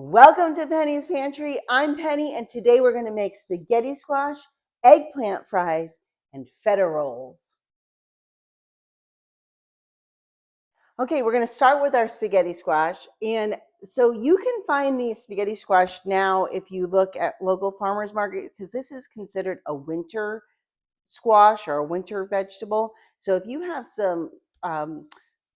Welcome to Penny's Pantry. I'm Penny, and today we're going to make spaghetti squash, eggplant fries, and feta rolls. Okay, we're going to start with our spaghetti squash. And so you can find these spaghetti squash now if you look at local farmers market, because this is considered a winter squash or a winter vegetable. So if you have some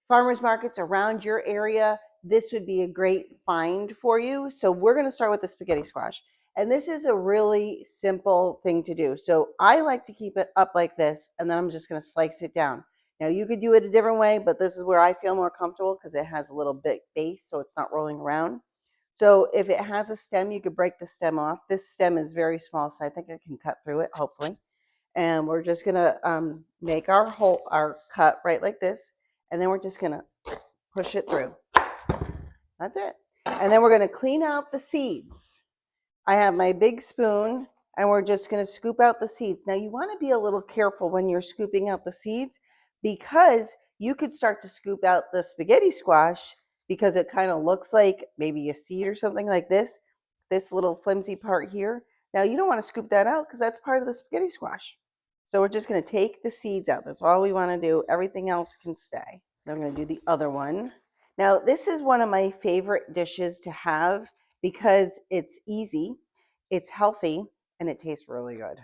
farmers markets around your area, this would be a great find for you. So we're going to start with the spaghetti squash. And this is a really simple thing to do. So I like to keep it up like this, and then I'm just going to slice it down. Now you could do it a different way, but this is where I feel more comfortable because it has a little bit base, so it's not rolling around. So if it has a stem, you could break the stem off. This stem is very small, so I think I can cut through it, hopefully. And we're just gonna make our cut right like this, and then we're just gonna push it through. That's it. And then we're gonna clean out the seeds. I have my big spoon, and we're just gonna scoop out the seeds. Now you wanna be a little careful when you're scooping out the seeds, because you could start to scoop out the spaghetti squash because it kind of looks like maybe a seed or something like this little flimsy part here. Now you don't want to scoop that out because that's part of the spaghetti squash. So we're just going to take the seeds out. That's all we want to do. Everything else can stay. Then I'm going to do the other one. Now, this is one of my favorite dishes to have because it's easy, it's healthy, and it tastes really good.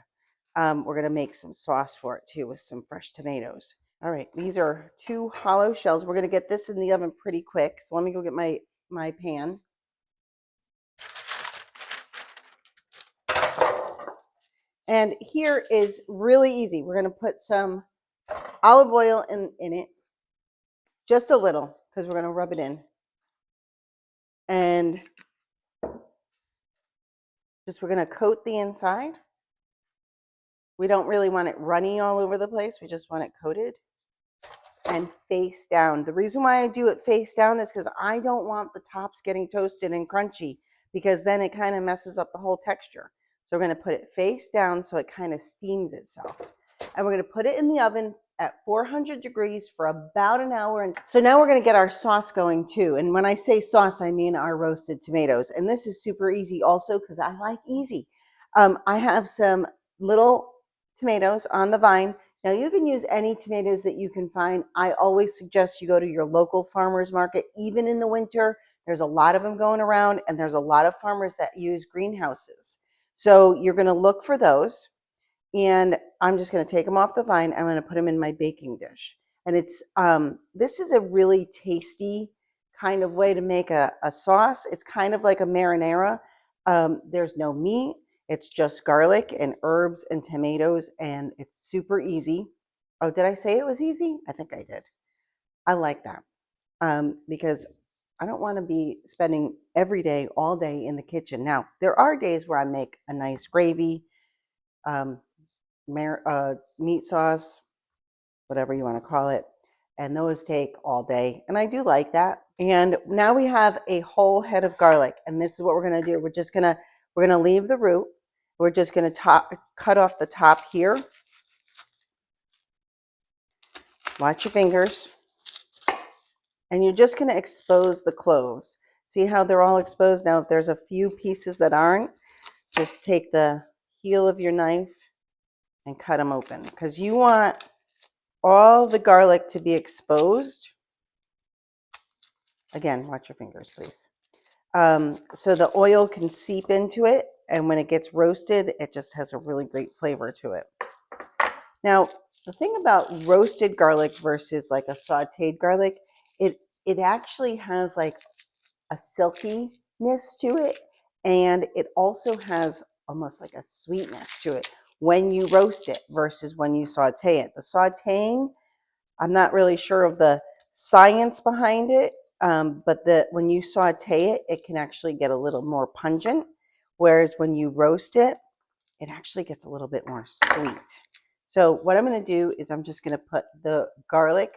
We're going to make some sauce for it too with some fresh tomatoes. All right, these are 2 hollow shells. We're going to get this in the oven pretty quick. So let me go get my pan. And here is really easy. We're going to put some olive oil in it, just a little, because we're going to rub it in. And we're going to coat the inside. We don't really want it runny all over the place. We just want it coated and face down. The reason why I do it face down is because I don't want the tops getting toasted and crunchy, because then it kind of messes up the whole texture. So we're going to put it face down so it kind of steams itself. And we're going to put it in the oven at 400 degrees for about an hour. And so now we're going to get our sauce going too. And when I say sauce, I mean our roasted tomatoes. And this is super easy also because I like easy. I have some little tomatoes on the vine. Now you can use any tomatoes that you can find. I always suggest you go to your local farmer's market, even in the winter. There's a lot of them going around, and there's a lot of farmers that use greenhouses. So you're going to look for those. And I'm just going to take them off the vine. I'm going to put them in my baking dish. And it's this is a really tasty kind of way to make a sauce. It's kind of like a marinara. There's no meat. It's just garlic and herbs and tomatoes, and it's super easy. Oh, did I say it was easy? I think I did. I like that because I don't want to be spending every day, all day in the kitchen. Now, there are days where I make a nice gravy, meat sauce, whatever you want to call it, and those take all day, and I do like that. And now we have a whole head of garlic, and this is what we're going to do. We're going to leave the root. We're just going to cut off the top here. Watch your fingers. And you're just going to expose the cloves. See how they're all exposed? Now, if there's a few pieces that aren't, just take the heel of your knife and cut them open, because you want all the garlic to be exposed. Again, watch your fingers, please. So the oil can seep into it, and when it gets roasted, it just has a really great flavor to it. Now, the thing about roasted garlic versus like a sauteed garlic, it actually has like a silkiness to it, and it also has almost like a sweetness to it when you roast it versus when you saute it. The sauteing, I'm not really sure of the science behind it, but when you saute it, it can actually get a little more pungent, whereas when you roast it, it actually gets a little bit more sweet. So what I'm going to do is I'm just going to put the garlic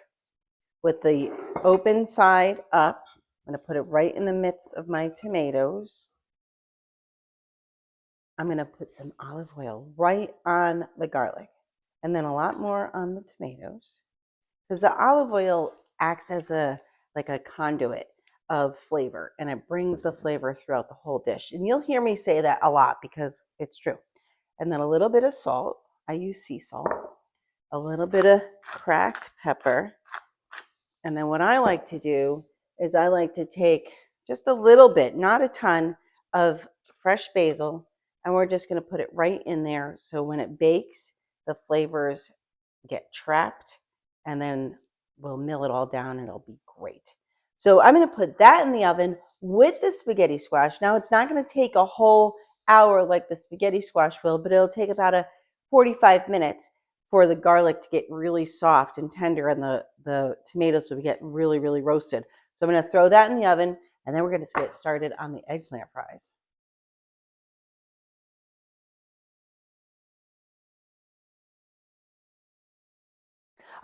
with the open side up. I'm going to put it right in the midst of my tomatoes. I'm going to put some olive oil right on the garlic, and then a lot more on the tomatoes, because the olive oil acts as like a conduit of flavor, and it brings the flavor throughout the whole dish. And you'll hear me say that a lot because it's true. And then a little bit of salt. I use sea salt. A little bit of cracked pepper. And then what I like to do is I like to take just a little bit, not a ton, of fresh basil, and we're just going to put it right in there. So when it bakes, the flavors get trapped, and then we'll mill it all down and it'll be great. So I'm going to put that in the oven with the spaghetti squash. Now it's not going to take a whole hour like the spaghetti squash will, but it'll take about a 45 minutes for the garlic to get really soft and tender, and the tomatoes will get really, really roasted. So I'm going to throw that in the oven, and then we're going to get started on the eggplant fries.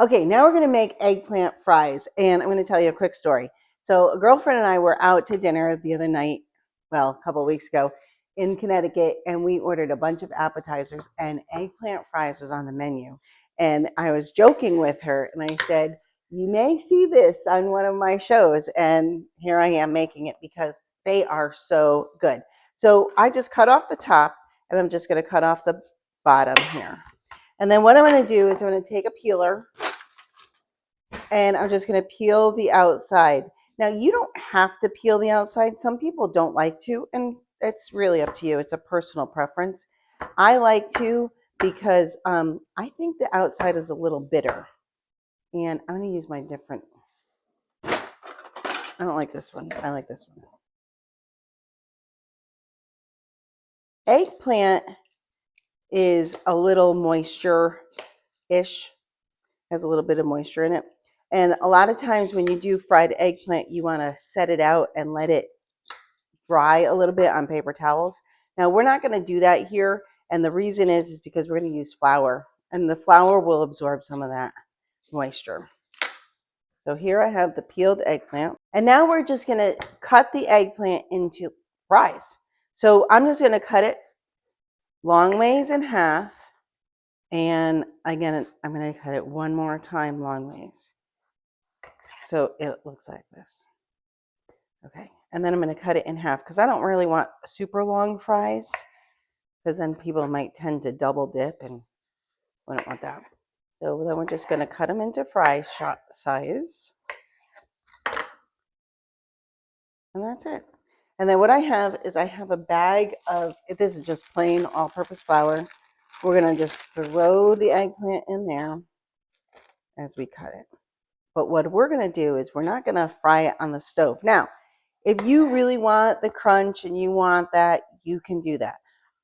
Okay, now we're going to make eggplant fries, and I'm going to tell you a quick story. So a girlfriend and I were out to dinner the other night, well, a couple of weeks ago, in Connecticut, and we ordered a bunch of appetizers, and eggplant fries was on the menu. And I was joking with her, and I said, you may see this on one of my shows, and here I am making it because they are so good. So I just cut off the top, and I'm just going to cut off the bottom here. And then what I'm going to do is I'm going to take a peeler, and I'm just going to peel the outside. Now, you don't have to peel the outside. Some people don't like to, and it's really up to you. It's a personal preference. I like to because I think the outside is a little bitter. And I'm going to use my different, I don't like this one. I like this one. Eggplant is a little moisture-ish, has a little bit of moisture in it. And a lot of times when you do fried eggplant, you want to set it out and let it dry a little bit on paper towels. Now we're not going to do that here, and the reason is because we're going to use flour, and the flour will absorb some of that moisture. So here I have the peeled eggplant, and now we're just going to cut the eggplant into fries. So I'm just going to cut it long ways in half, and again I'm going to cut it one more time long ways. So it looks like this. Okay, and then I'm going to cut it in half because I don't really want super long fries, because then people might tend to double dip, and we don't want that. So then we're just going to cut them into fry shot size. And that's it. And then what I have is I have a bag of, this is just plain all-purpose flour. We're going to just throw the eggplant in there as we cut it. But what we're going to do is we're not going to fry it on the stove. Now, if you really want the crunch and you want that, you can do that.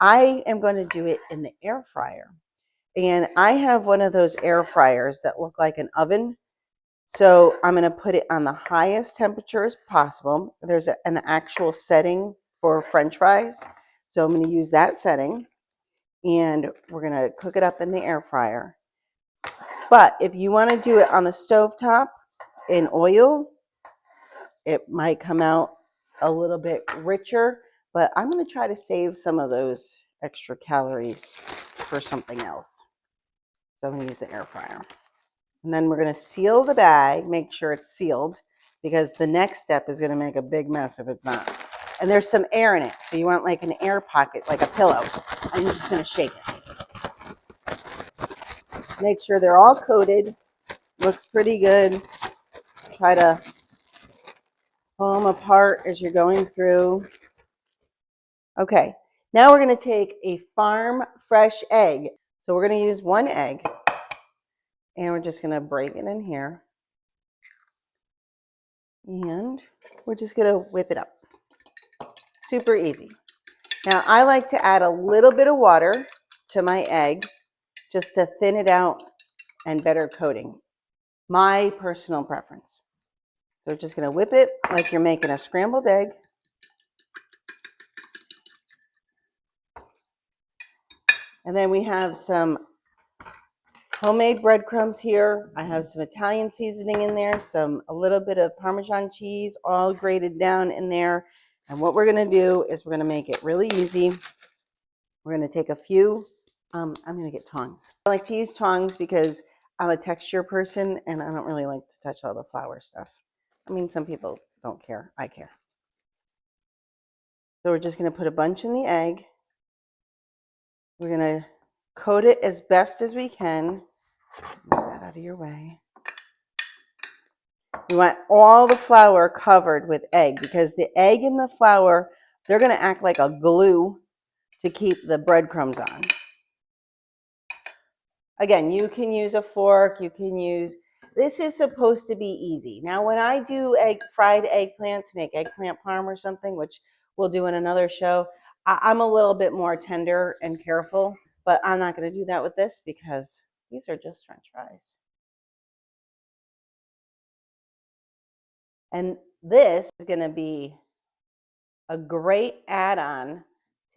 I am going to do it in the air fryer. And I have one of those air fryers that look like an oven. So I'm going to put it on the highest temperature as possible. There's an actual setting for French fries. So I'm going to use that setting. And we're going to cook it up in the air fryer. But if you want to do it on the stovetop in oil, it might come out a little bit richer. But I'm going to try to save some of those extra calories for something else. So I'm going to use the air fryer. And then we're going to seal the bag, make sure it's sealed, because the next step is going to make a big mess if it's not. And there's some air in it, so you want like an air pocket, like a pillow. I'm just going to shake it. Make sure they're all coated. Looks pretty good. Try to pull them apart as you're going through. Okay, now we're going to take a farm fresh egg. So we're going to use one egg, and we're just going to break it in here. And we're just going to whip it up. Super easy. Now I like to add a little bit of water to my egg just to thin it out and better coating. My personal preference. So we're just going to whip it like you're making a scrambled egg. And then we have some homemade breadcrumbs here. I have some Italian seasoning in there, a little bit of Parmesan cheese, all grated down in there. And what we're going to do is we're going to make it really easy. We're going to take a few, I'm going to get tongs. I like to use tongs because I'm a texture person and I don't really like to touch all the flour stuff. I mean, some people don't care. I care. So we're just going to put a bunch in the egg. We're going to coat it as best as we can. Move that out of your way. We want all the flour covered with egg because the egg and the flour, they're going to act like a glue to keep the breadcrumbs on. Again, you can use a fork, you can use, this is supposed to be easy. Now, when I do fried eggplant to make eggplant parm or something, which we'll do in another show, I'm a little bit more tender and careful, but I'm not going to do that with this because these are just French fries. And this is going to be a great add-on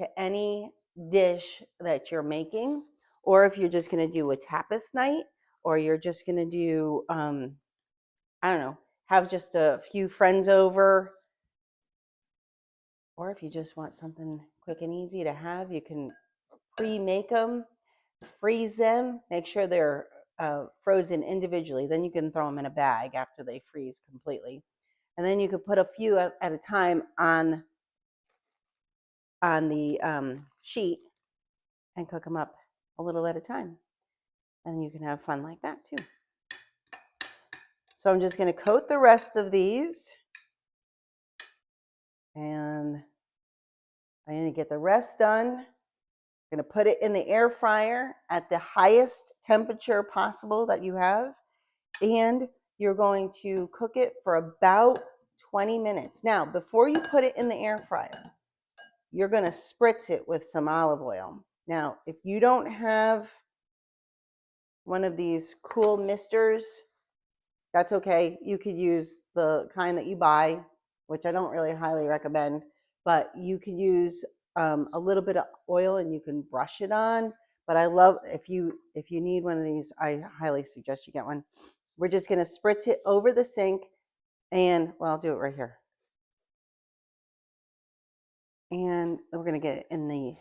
to any dish that you're making, or if you're just going to do a tapas night, or you're just going to do, I don't know, have just a few friends over, or if you just want something quick and easy to have, you can pre-make them, freeze them, make sure they're frozen individually. Then you can throw them in a bag after they freeze completely. And then you could put a few at a time on the sheet and cook them up a little at a time. And you can have fun like that too. So I'm just going to coat the rest of these. And I'm going to get the rest done. I'm going to put it in the air fryer at the highest temperature possible that you have. And you're going to cook it for about 20 minutes. Now, before you put it in the air fryer, you're going to spritz it with some olive oil. Now, if you don't have one of these cool misters, that's okay. You could use the kind that you buy, which I don't really highly recommend, but you could use a little bit of oil and you can brush it on. But I love, if you need one of these, I highly suggest you get one. We're just going to spritz it over the sink, and well, I'll do it right here. And we're going to get it in the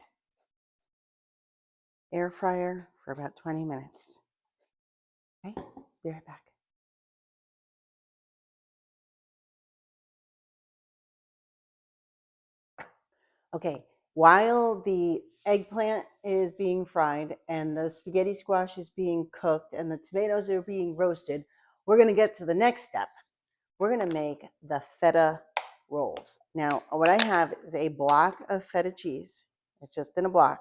air fryer for about 20 minutes. Okay, be right back. Okay, while the eggplant is being fried and the spaghetti squash is being cooked and the tomatoes are being roasted, we're going to get to the next step. We're going to make the feta rolls. Now, what I have is a block of feta cheese. It's just in a block.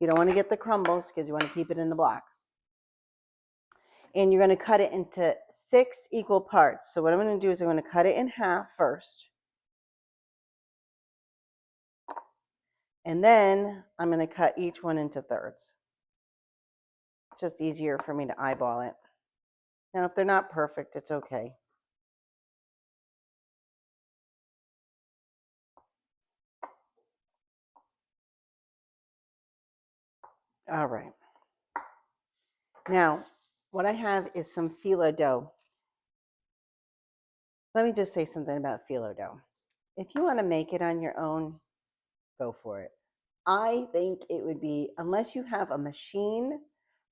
You don't want to get the crumbles because you want to keep it in the block. And you're going to cut it into 6 equal parts. So what I'm going to do is I'm going to cut it in half first. And then I'm going to cut each one into thirds. It's just easier for me to eyeball it. Now, if they're not perfect, it's okay. All right. Now, what I have is some phyllo dough. Let me just say something about phyllo dough. If you want to make it on your own, go for it. I think it would be, unless you have a machine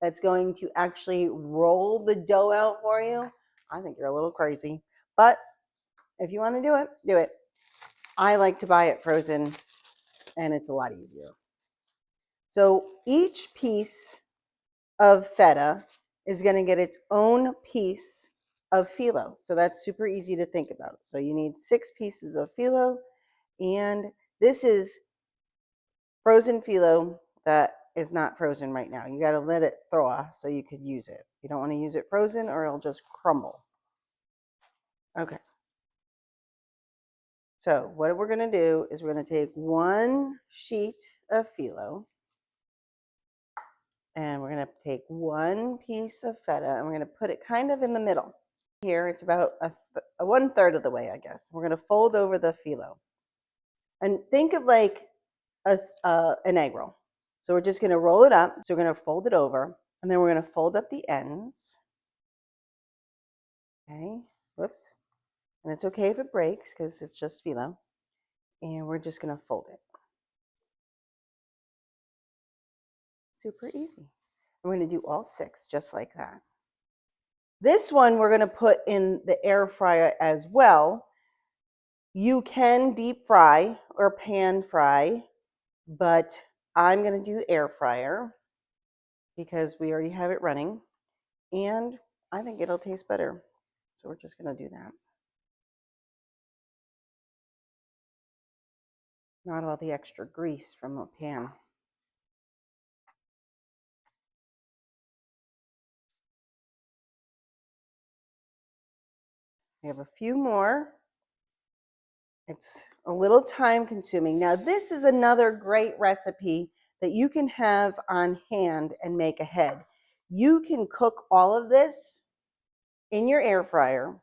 that's going to actually roll the dough out for you, I think you're a little crazy. But if you want to do it, do it. I like to buy it frozen, and it's a lot easier. So each piece of feta is going to get its own piece of phyllo. So that's super easy to think about. So you need 6 pieces of phyllo, and this is frozen phyllo that is not frozen right now. You got to let it thaw so you could use it. You don't want to use it frozen or it'll just crumble. Okay. So what we're going to do is we're going to take 1 sheet of phyllo, and we're going to take 1 piece of feta, and we're going to put it kind of in the middle. Here, it's about a 1/3 of the way, I guess. We're going to fold over the phyllo. And think of like an egg roll. So we're just going to roll it up. So we're going to fold it over, and then we're going to fold up the ends. Okay, whoops. And it's okay if it breaks because it's just phyllo. And we're just going to fold it. Super easy. We're going to do all 6 just like that. This one we're going to put in the air fryer as well. You can deep fry or pan fry, but I'm going to do air fryer because we already have it running, and I think it'll taste better. So we're just going to do that. Not all the extra grease from the pan. We have a few more. It's a little time consuming. Now, this is another great recipe that you can have on hand and make ahead. You can cook all of this in your air fryer,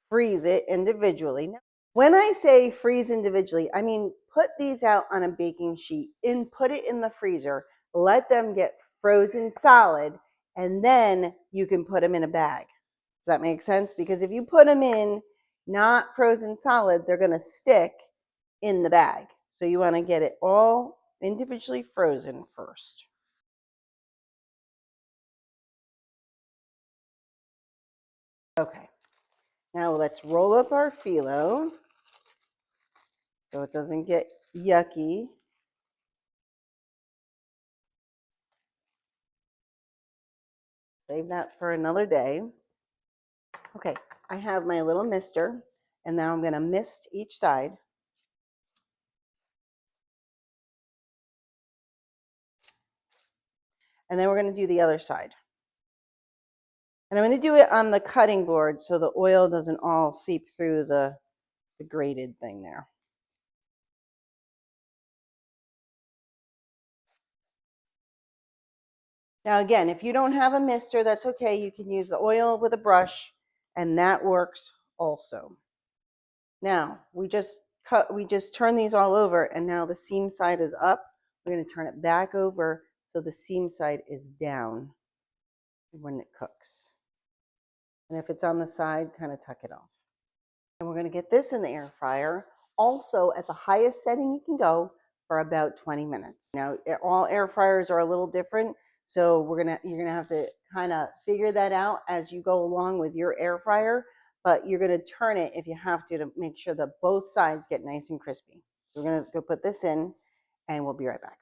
freeze it individually. When I say freeze individually, I mean put these out on a baking sheet and put it in the freezer. Let them get frozen solid, and then you can put them in a bag. Does that make sense? Because if you put them in not frozen solid, they're going to stick in the bag. So you want to get it all individually frozen first. Okay, now let's roll up our phyllo so it doesn't get yucky. Save that for another day. Okay, I have my little mister, and now I'm going to mist each side. And then we're going to do the other side. And I'm going to do it on the cutting board so the oil doesn't all seep through the grated thing there. Now again, if you don't have a mister, that's okay. You can use the oil with a brush, and that works also. Now, we just turn these all over, and now the seam side is up. We're going to turn it back over so the seam side is down when it cooks. And if it's on the side, kind of tuck it off. And we're going to get this in the air fryer, also at the highest setting you can go, for about 20 minutes. Now, all air fryers are a little different, so you're gonna have to kind of figure that out as you go along with your air fryer, but you're gonna turn it if you have to make sure that both sides get nice and crispy. So we're gonna go put this in, and we'll be right back.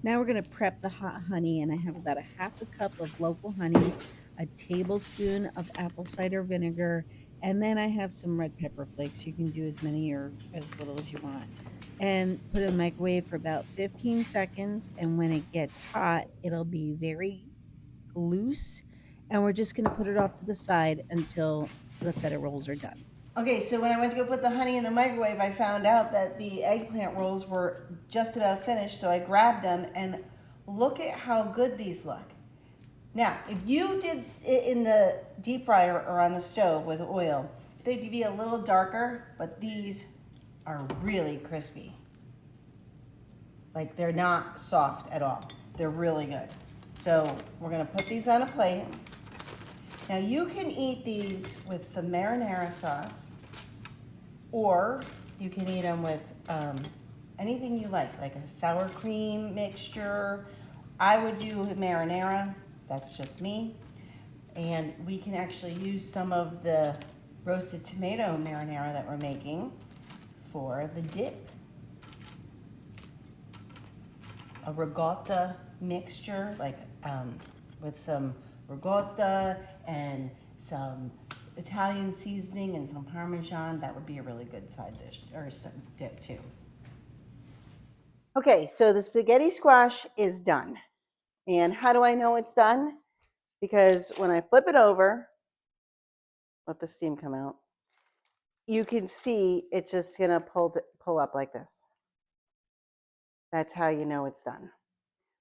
Now we're going to prep the hot honey, and I have about a half a cup of local honey, a tablespoon of apple cider vinegar, and then I have some red pepper flakes. You can do as many or as little as you want. And put it in the microwave for about 15 seconds, and when it gets hot, it'll be very loose, and we're just going to put it off to the side until the feta rolls are done. Okay, so when I went to go put the honey in the microwave, I found out that the eggplant rolls were just about finished, so I grabbed them, and look at how good these look. Now, if you did it in the deep fryer or on the stove with oil, they'd be a little darker, but these are really crispy. Like, they're not soft at all. They're really good. So we're gonna put these on a plate. Now you can eat these with some marinara sauce, or you can eat them with anything you like a sour cream mixture. I would do marinara, that's just me. And we can actually use some of the roasted tomato marinara that we're making for the dip. A ricotta mixture, like with some ricotta and some Italian seasoning and some Parmesan, that would be a really good side dish, or some dip too. Okay, so the spaghetti squash is done. And how do I know it's done? Because when I flip it over, let the steam come out, you can see it's just gonna pull up like this. That's how you know it's done.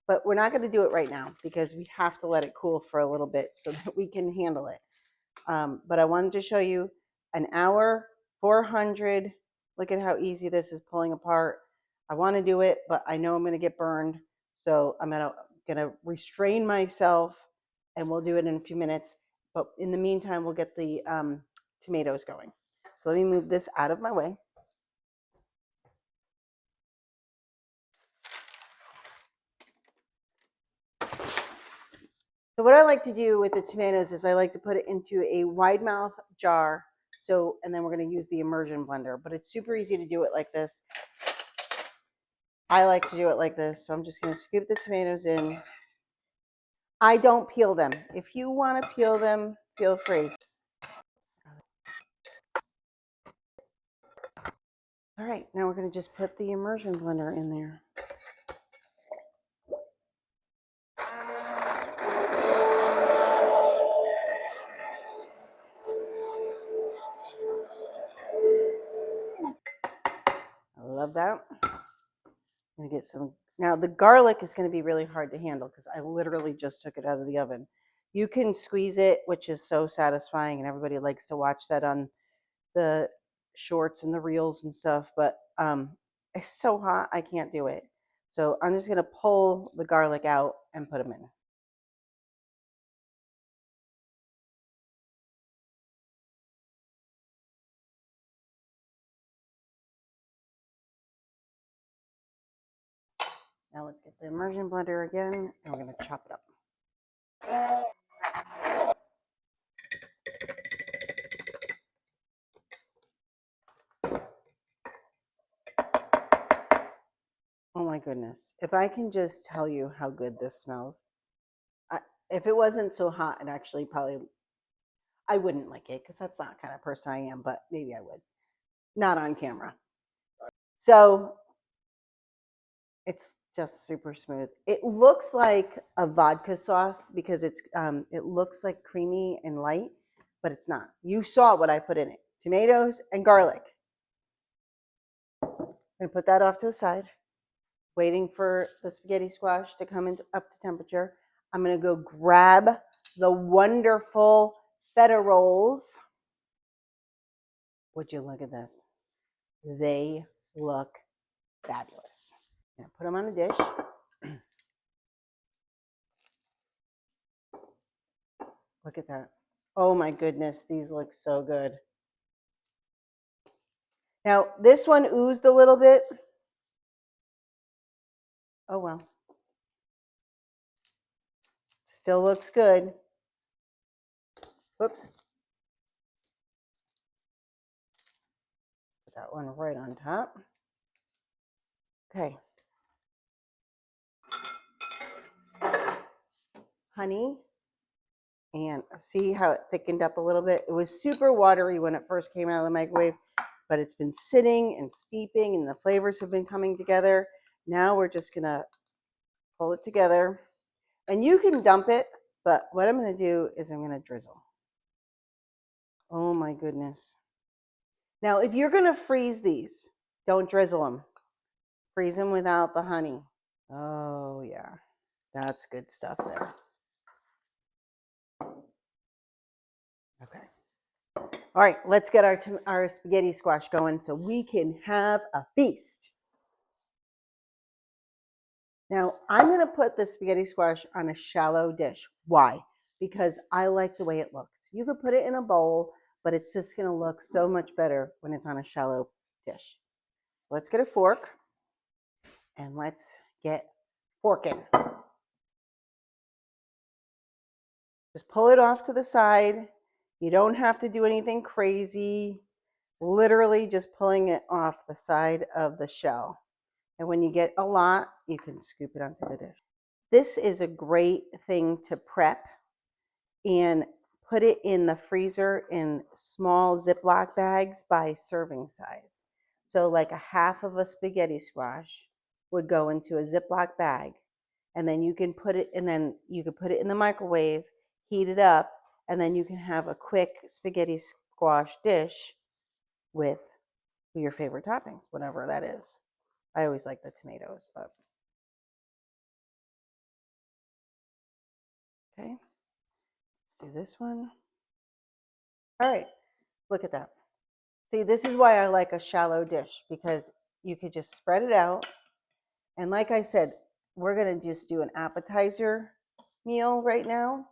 But we're not going to do it right now because we have to let it cool for a little bit so that we can handle it. But I wanted to show you an hour, 400. Look at how easy this is pulling apart. I want to do it, but I know I'm going to get burned. So I'm gonna restrain myself, and we'll do it in a few minutes. But in the meantime, we'll get the tomatoes going. So let me move this out of my way. So what I like to do with the tomatoes is I like to put it into a wide mouth jar. So, and then we're going to use the immersion blender, but it's super easy to do it like this. I like to do it like this. So I'm just going to scoop the tomatoes in. I don't peel them. If you want to peel them, feel free. All right, now we're going to just put the immersion blender in there. I love that. I'm going to get some. Now, the garlic is going to be really hard to handle because I literally just took it out of the oven. You can squeeze it, which is so satisfying, and everybody likes to watch that on the shorts and the reels and stuff, but it's so hot, I can't do it. So I'm just going to pull the garlic out and put them in. Now let's get the immersion blender again, and we're going to chop it up. Oh my goodness. If I can just tell you how good this smells. I, if it wasn't so hot, it actually probably, I wouldn't like it because that's not the kind of person I am, but maybe I would. Not on camera. So it's just super smooth. It looks like a vodka sauce because it looks like creamy and light, but it's not. You saw what I put in it. Tomatoes and garlic. I'm gonna put that off to the side, waiting for the spaghetti squash to come up to temperature. I'm gonna go grab the wonderful feta rolls. Would you look at this? They look fabulous. Now put them on a dish. Look at that. Oh my goodness, these look so good. Now, this one oozed a little bit. Oh well. Still looks good. Whoops. Put that one right on top. Okay. Honey. And see how it thickened up a little bit? It was super watery when it first came out of the microwave, but it's been sitting and steeping and the flavors have been coming together. Now we're just gonna pull it together. And you can dump it, but what I'm gonna do is I'm gonna drizzle. Oh my goodness. Now, if you're gonna freeze these, don't drizzle them. Freeze them without the honey. Oh yeah, that's good stuff there. Okay. All right, let's get our spaghetti squash going so we can have a feast. Now, I'm going to put the spaghetti squash on a shallow dish. Why? Because I like the way it looks. You could put it in a bowl, but it's just going to look so much better when it's on a shallow dish. Let's get a fork and let's get forking. Just pull it off to the side. You don't have to do anything crazy. Literally just pulling it off the side of the shell. And when you get a lot, you can scoop it onto the dish. This is a great thing to prep and put it in the freezer in small Ziploc bags by serving size. So like a half of a spaghetti squash would go into a Ziploc bag, and then you can put it, and then you could put it in the microwave, heat it up, and then you can have a quick spaghetti squash dish with your favorite toppings, whatever that is. I always like the tomatoes, but okay. Let's do this one. All right, look at that. See, this is why I like a shallow dish because you could just spread it out. And like I said, we're going to just do an appetizer meal right now.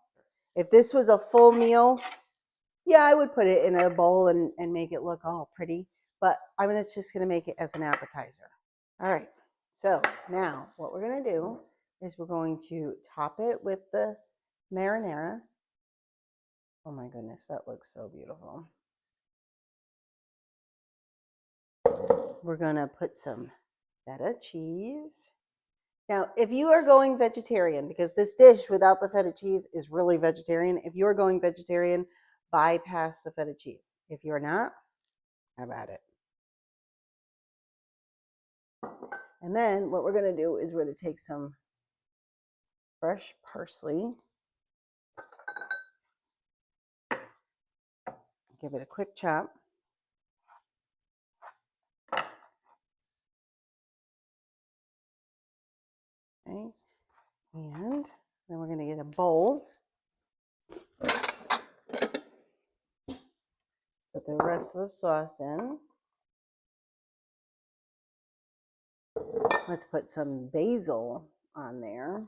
If this was a full meal, yeah, I would put it in a bowl and make it look all pretty. But I'm just going to make it as an appetizer. All right. So now what we're going to do is we're going to top it with the marinara. Oh my goodness, that looks so beautiful. We're gonna put some feta cheese. Now, if you are going vegetarian, because this dish without the feta cheese is really vegetarian, if you're going vegetarian, bypass the feta cheese. If you're not, have at it. And then what we're gonna do is we're gonna take some fresh parsley, give it a quick chop. Okay, and then we're gonna get a bowl. Put the rest of the sauce in. Let's put some basil on there.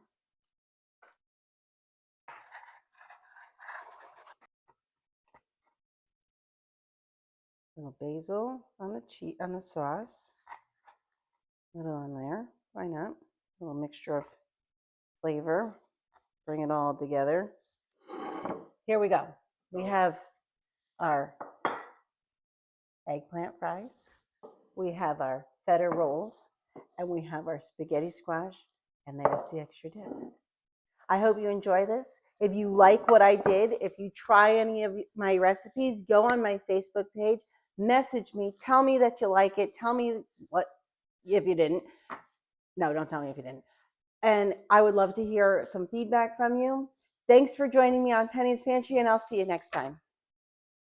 A little basil on the sauce. A little on there. Why not? A little mixture of flavor. Bring it all together. Here we go. We have our eggplant fries. We have our feta rolls, and we have our spaghetti squash, and there's the extra dip. I hope you enjoy this. If you like what I did, if you try any of my recipes, go on my Facebook page, message me, tell me that you like it, tell me what if you didn't. No, don't tell me if you didn't. And I would love to hear some feedback from you. Thanks for joining me on Penny's Pantry, and I'll see you next time.